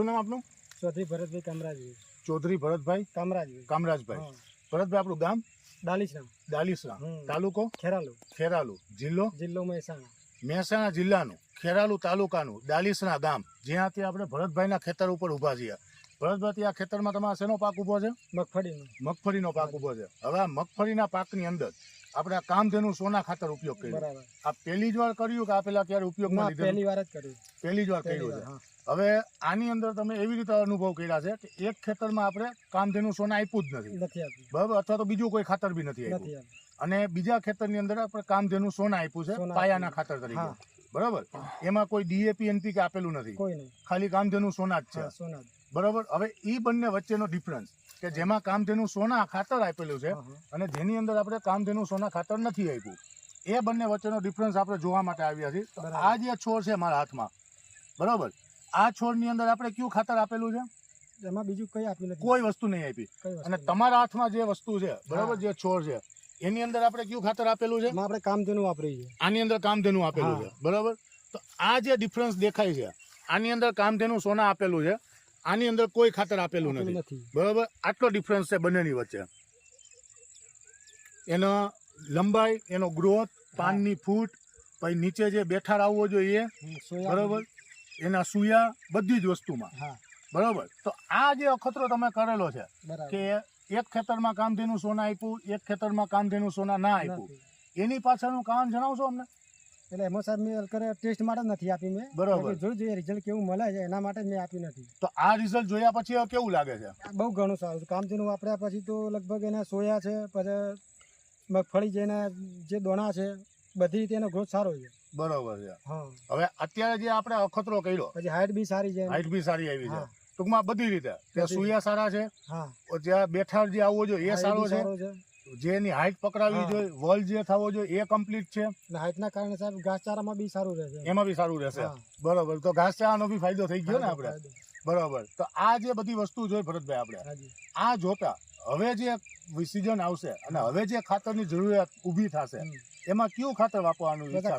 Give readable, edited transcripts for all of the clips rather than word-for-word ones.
શું નામ આપનું? ચૌધરી ભરતભાઈ કામરાજભાઈ. ચૌધરી ભરતભાઈ કામરાજભાઈ. ભરતભાઈ આપણું ગામ? ડાલીસરા. તાલુકો? ખેરાલુ. જિલ્લો? મહેસાણા જિલ્લાનું ખેરાલુ તાલુકાનું ડાલીસરા ગામ, જ્યાંથી આપણે ભરતભાઈના ખેતર ઉપર ઊભા છીએ. ભરતભાઈ, ત્યાં ખેતરમાં તમારા શેનો પાક ઊભો છે? મગફળીનો પાક ઊભો છે. હવે આ મગફળીના પાકની અંદર આપણે આ કામધેનુ સોના ખાતર ઉપયોગ કર્યો. આ પહેલી જ વાર કર્યું કે આ પેલા ક્યારે ઉપયોગમાં લીધું? પહેલી જ વાર કર્યું છે. હવે આની અંદર તમે એવી રીતે અનુભવ કર્યા છે કે એક ખેતરમાં આપણે કામધેનુ સોના આપ્યું જ નથી, બરાબર, અથવા તો બીજું કોઈ ખાતર બી નથી આપ્યું, અને બીજા ખેતરની અંદર આપણે કામધેનુ સોના આપ્યું છે પાયાના ખાતર તરીકે, બરાબર. એમાં કોઈ DAP NPK આપેલું નથી, ખાલી કામધેનુ સોના જ છે, બરાબર. હવે એ બંને વચ્ચેનો ડિફરન્સ કે જેમાં કામધેનુ સોના ખાતર આપેલું છે અને જેની અંદર આપણે કામધેનુ સોના ખાતર નથી આપ્યું, એ બંને વચ્ચેનો ડિફરન્સ આપણે જોવા માટે આવ્યા છીએ. આ જે છોડ છે મારા હાથમાં, બરાબર, આ છોડની અંદર આપણે કયું ખાતર આપેલું છે? એમાં બીજું કઈ આપેલું નથી, કોઈ વસ્તુ નહીં આપી. અને તમારા હાથમાં જે વસ્તુ છે, બરાબર, જે છોડ છે એની અંદર આપણે કયું ખાતર આપેલું છે? આપણે કામધેનુ વાપરીએ છીએ. આની અંદર કામધેનુ આપેલું છે, બરાબર. તો આ જે ડિફરન્સ દેખાય છે, આની અંદર કામધેનુ સોના આપેલું છે, આની અંદર કોઈ ખાતર આપેલું નથી, બરાબર. આટલો ડિફરન્સ છે બંનેની વચ્ચે. એનો લંબાઈ, એનો ગ્રોથ, પાનની ફૂટ, પછી નીચે જે બેઠાર આવવો જોઈએ, બરાબર, એના સુયા, બધી જ વસ્તુમાં, બરાબર. તો આ જે અખતરો તમે કરેલો છે કે એક ખેતરમાં કામધેનુ સોના આપ્યું, એક ખેતરમાં કામધેનુ સોના ના આપ્યું, એની પાછળનું કારણ જણાવશો અમને? એટલે એમાં સાહેબ મેં ટેસ્ટ માટે નથી આપી મેં, બરાબર, જોઈ જોઈએ રિઝલ્ટ કેવું મળે છે એના માટે મેં આપી નથી. તો આ રિઝલ્ટ જોયા પછી કેવું લાગે છે? બહુ ઘણું સારું. કામધેનુ વાપર્યા પછી તો લગભગ એના સોયા છે, પછી મગફળી જેના જે દોણા છે, બધી રીતે એનો ગ્રોથ સારો છે, બરોબર છે. હવે અત્યારે જે આપણે અખતરો કર્યો, પછી હાઈટ બી સારી છે, આવી છે, ટૂંકમાં બધી રીતે સુયા સારા છે, જ્યાં બેઠાર જે આવવો જોઈએ એ સારો છે, જેની હાઈટ પકડાવી જોઈએ, વલ જે થવો જોઈએ એ કમ્પ્લીટ છે. હાઈટના કારણે સાહેબ ઘાસચારામાં બી સારું રહેશે, એમાં બી સારું રહેશે, બરોબર. તો ઘાસચારાનો બી ફાયદો થઈ ગયો ને આપણે, બરોબર. તો આ જે બધી વસ્તુ જોઈ ભરતભાઈ, આપણે આ જોતા હવે જે સિઝન આવશે અને હવે જે ખાતરની જરૂરિયાત ઊભી થશે, એમાં કયું ખાતર વાપરવાનું ઈચ્છા?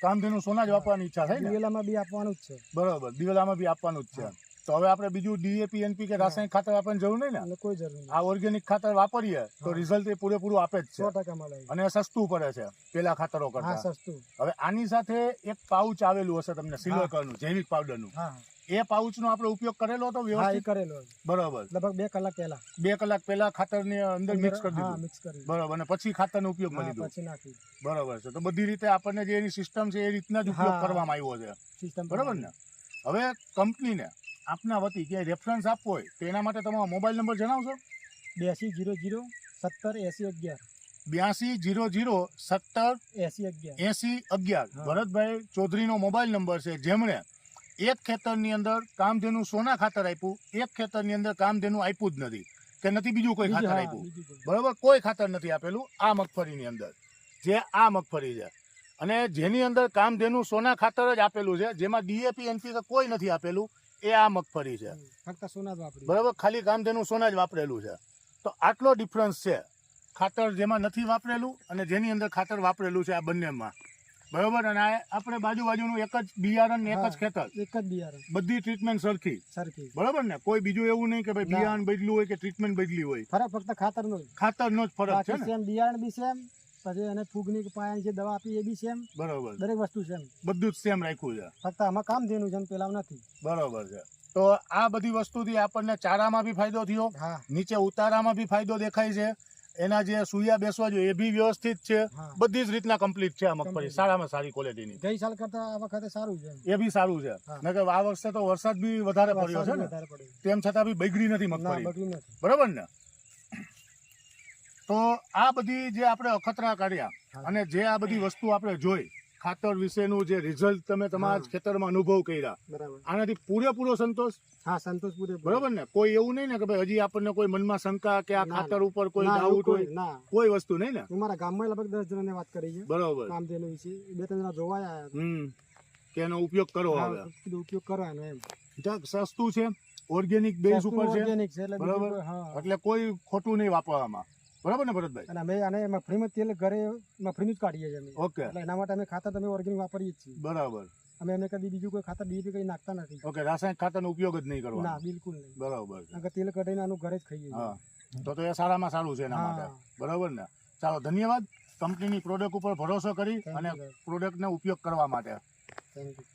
કામધેનુ સોના જ વાપરવાની ઈચ્છા થાય ને? દિવેલામાં બી આપવાનું જ છે, બરોબર, દિવેલામાં બી આપવાનું જ છે. તો હવે આપણે બીજું DAP NPK રાસાયણિક ખાતર આપવાની જરૂર નહીં ને? કોઈ જરૂર નહીં. આ ઓર્ગેનિક ખાતર વાપરીએ તો રિઝલ્ટ એ પૂરેપૂરું આપે જ છે, 100% મળે, અને સસ્તું પડે છે પેલા ખાતરો કરતા. હવે આની સાથે એક પાઉચ આવેલું હશે તમને સિલ્વરનું જૈવિક પાવડરનું, એ પાઉચનો આપણે ઉપયોગ કરેલો હતો? વ્યવસ્થિત કરેલો, બરોબર. લગભગ 2 કલાક પહેલા 2 કલાક પહેલા ખાતરની અંદર મિક્સ કરી દીધું, બરોબર, અને પછી ખાતરનો ઉપયોગમાં લીધો, બરોબર છે. તો બધી રીતે આપણને જે એની સિસ્ટમ છે એ રીતના જ ઉપયોગ કરવામાં આવ્યો છે, બરોબર ને? હવે કંપનીને આપના વતી ક્યાંય રેફરન્સ આપવો હોય તો એના માટે તમારો મોબાઈલ નંબર જણાવશો? 8200178011. ભરતભાઈ ચૌધરીનો મોબાઈલ નંબર છે, જેમણે એક ખેતરની અંદર કામધેનુ સોના ખાતર આપ્યું, એક ખેતરની અંદર કામધેનુ આપ્યું જ નથી, કે નથી બીજું કોઈ ખાતર આપ્યું, બરોબર, કોઈ ખાતર નથી આપેલું આ મગફળીની અંદર, જે આ મગફળી છે, અને જેની અંદર કામધેનુ સોના ખાતર જ આપેલું છે, જેમાં DAP NPK કોઈ નથી આપેલું, એ આ મગફળી છે, ફક્ત સોના જ વાપરેલું, બરાબર, ખાલી કામધેનુ સોના જ વાપરેલું છે. તો આટલો ડિફરન્સ છે ખાતર જેમાં નથી વાપરેલું અને જેની અંદર ખાતર વાપરેલું છે, આ બંનેમાં, બરોબર. અને આપણે બાજુનું એક જ બિયારણ, એક જ ખેતર, બધી ટ્રીટમેન્ટ સરખી, બરોબર ને? કોઈ બીજું એવું નહીં કે ભાઈ બિયારણ બદલ્યું હોય કે ટ્રીટમેન્ટ બદલી હોય, ફરક ફક્ત ખાતરનો જ ફરક છે ને? બિયારણ બી સેમ, પછી એને ફૂગની પાયાની જે દવા આપી એ બી સેમ, બરોબર, દરેક વસ્તુ સેમ, બધું જ સેમ રાખ્યું છે, ફક્ત આમાં કામધેનુ છે, પેલા નથી, બરોબર છે. તો આ બધી વસ્તુથી આપણને ચારામાં બી ફાયદો થયો, નીચે ઉતારામાં બી ફાયદો દેખાય છે, એના જે સુયા બેસવા જોઈએ એ બી વ્યવસ્થિત છે, બધી જ રીતના કમ્પ્લીટ છે આ મગફળી, સારામાં સારી ક્વોલિટીની. ગઈ સાલ કરતા આ વખતે સારું છે, એ બી સારું છે, નકર આ વર્ષે તો વરસાદ બી વધારે પડ્યો છે ને, તેમ છતાં બી બગડી નથી મગફળી, બરોબર ને? તો આ બધી જે આપણે અખતરા કાઢ્યા અને જે આ બધી વસ્તુ આપણે જોઈ, ખાતર વિશેનું જે રિઝલ્ટ તમે તમારા ખેતરમાં અનુભવ કર્યા, આનાથી પૂરેપૂરો સંતોષ? હા, સંતોષ પૂરેપૂરો, બરોબર ને? કોઈ એવું નહીં ને કે ભાઈ હજી આપણને કોઈ મનમાં શંકા કે આ ખાતર ઉપર કોઈ ડાઉટ હોય, કોઈ વસ્તુ નહીં ને? મારા ગામમાં લગભગ 10 જણાને વાત કરી છે, બરોબર, કામધેનુ વિશે 2-3 જણા જોવા આવ્યા કે એનો ઉપયોગ કરો, હવે ઉપયોગ કરવાનો એમ, સસ્તું છે, ઓર્ગેનિક બેઝ ઉપર છે, બરોબર, એટલે કોઈ ખોટું નહીં વાપરવામાં, બરાબર ને ભરતભાઈ? અને અમે આને મગફળીમાં તેલ ઘરે મગફળીનું જ કાઢીએ છીએ અમે, ઓકે, એટલે એના માટે અમે ખાતર તમે ઓર્ગેનિક વાપરીએ છીએ, બરાબર. અમે એમને કદી બીજું કોઈ ખાતર ડીએપી કઈ નાખતા નથી. ઓકે, રાસાયણિક ખાતરનો ઉપયોગ જ નહીં કરવાનો. ના, બિલકુલ નહીં. બરાબર છે. કારણ કે તેલ કઢાઈને આનું ઘરે જ ખાઈએ છીએ. હા, તો એ સારામાં સારું છે એના હા. માટે. બરાબર ને? ચાલો, ધન્યવાદ કંપનીની પ્રોડક્ટ ઉપર ભરોસો કરી Thank અને you, sir. પ્રોડક્ટનો ઉપયોગ કરવા માટે. Thank you.